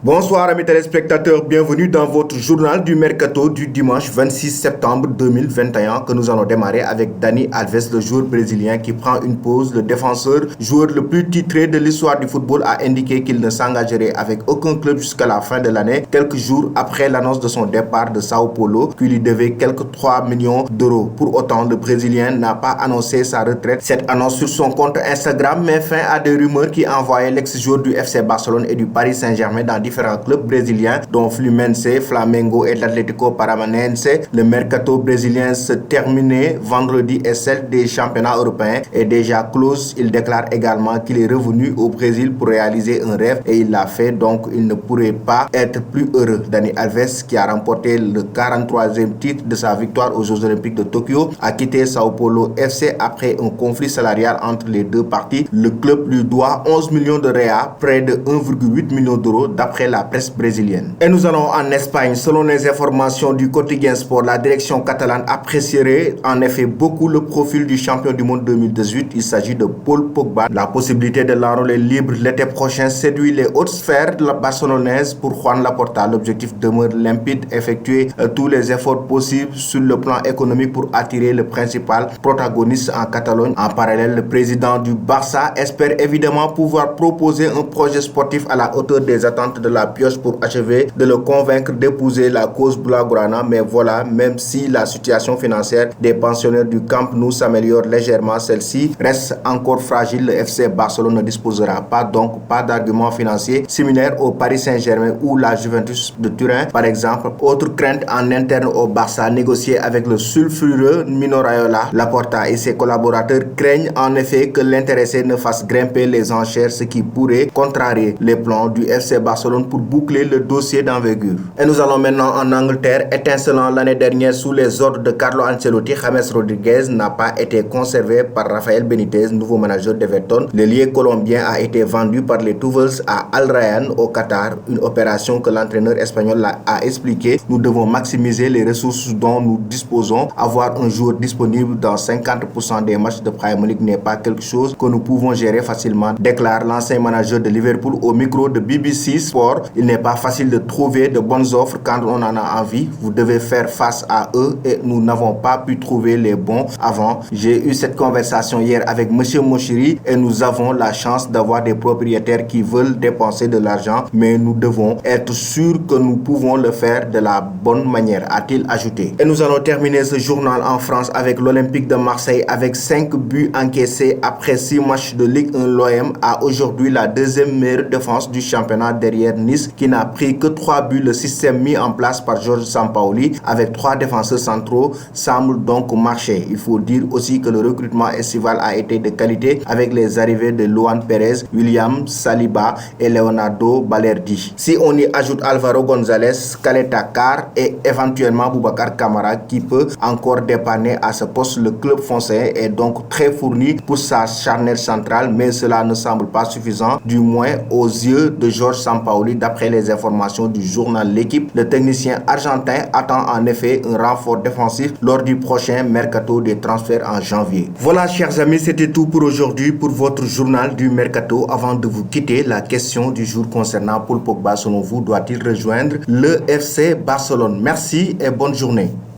Bonsoir amis téléspectateurs, bienvenue dans votre journal du Mercato du dimanche 26 septembre 2021 que nous allons démarrer avec Dani Alves, le joueur brésilien qui prend une pause. Le défenseur, joueur le plus titré de l'histoire du football, a indiqué qu'il ne s'engagerait avec aucun club jusqu'à la fin de l'année, quelques jours après l'annonce de son départ de Sao Paulo, qui lui devait quelques 3 millions d'euros. Pour autant, le Brésilien n'a pas annoncé sa retraite. Cette annonce sur son compte Instagram met fin à des rumeurs qui envoyaient l'ex-joueur du FC Barcelone et du Paris Saint-Germain dans différents clubs brésiliens dont Fluminense, Flamengo et l'Atlético Paranaense. Le mercato brésilien se terminait vendredi et celle des championnats européens est déjà close. Il déclare également qu'il est revenu au Brésil pour réaliser un rêve et il l'a fait, donc il ne pourrait pas être plus heureux. Dani Alves, qui a remporté le 43e titre de sa victoire aux Jeux Olympiques de Tokyo, a quitté Sao Paulo FC après un conflit salarial entre les deux parties. Le club lui doit 11 millions de réals, près de 1,8 million d'euros d'après la presse brésilienne. Et nous allons en Espagne. Selon les informations du quotidien Sport, la direction catalane apprécierait en effet beaucoup le profil du champion du monde 2018. Il s'agit de Paul Pogba. La possibilité de l'enrôler libre l'été prochain séduit les hautes sphères de la barcelonaise. Pour Juan Laporta, l'objectif demeure limpide: effectuer tous les efforts possibles sur le plan économique pour attirer le principal protagoniste en Catalogne. En parallèle, le président du Barça espère évidemment pouvoir proposer un projet sportif à la hauteur des attentes de la pioche pour achever de le convaincre d'épouser la cause blaugrana. Mais voilà, même si la situation financière des pensionnaires du Camp Nou s'améliore légèrement, celle-ci reste encore fragile. Le FC Barcelone ne disposera pas d'arguments financiers similaires au Paris Saint-Germain ou la Juventus de Turin par exemple. Autre crainte en interne au Barça, négocier avec le sulfureux Mino Raiola. Laporta et ses collaborateurs craignent en effet que l'intéressé ne fasse grimper les enchères, ce qui pourrait contrarier les plans du FC Barcelone pour boucler le dossier d'envergure. Et nous allons maintenant en Angleterre. Étincelant l'année dernière sous les ordres de Carlo Ancelotti, James Rodriguez n'a pas été conservé par Rafael Benitez, nouveau manager d'Everton. L'ailier colombien a été vendu par les Touvels à Al Rayyan au Qatar, une opération que l'entraîneur espagnol a expliqué: nous devons maximiser les ressources dont nous disposons. Avoir un joueur disponible dans 50% des matchs de Premier League n'est pas quelque chose que nous pouvons gérer facilement, déclare l'ancien manager de Liverpool au micro de BBC Sport. Il n'est pas facile de trouver de bonnes offres quand on en a envie. Vous devez faire face à eux et nous n'avons pas pu trouver les bons avant. J'ai eu cette conversation hier avec Monsieur Moshiri et nous avons la chance d'avoir des propriétaires qui veulent dépenser de l'argent, mais nous devons être sûrs que nous pouvons le faire de la bonne manière, a-t-il ajouté. Et nous allons terminer ce journal en France avec l'Olympique de Marseille. Avec 5 buts encaissés après 6 matchs de Ligue 1, l'OM a aujourd'hui la deuxième meilleure défense du championnat derrière Nice, qui n'a pris que 3 buts. Le système mis en place par Georges Sampaoli avec 3 défenseurs centraux semble donc marcher. Il faut dire aussi que le recrutement estival a été de qualité avec les arrivées de Luan Pérez, William Saliba et Leonardo Balerdi. Si on y ajoute Alvaro González, Caleta Car et éventuellement Boubacar Kamara qui peut encore dépanner à ce poste, le club français est donc très fourni pour sa charnière centrale, mais cela ne semble pas suffisant, du moins aux yeux de Georges Sampaoli. D'après les informations du journal L'Équipe, le technicien argentin attend en effet un renfort défensif lors du prochain mercato des transferts en janvier. Voilà chers amis, c'était tout pour aujourd'hui pour votre journal du mercato. Avant de vous quitter, la question du jour concernant Paul Pogba: selon vous, doit-il rejoindre le FC Barcelone? Merci et bonne journée.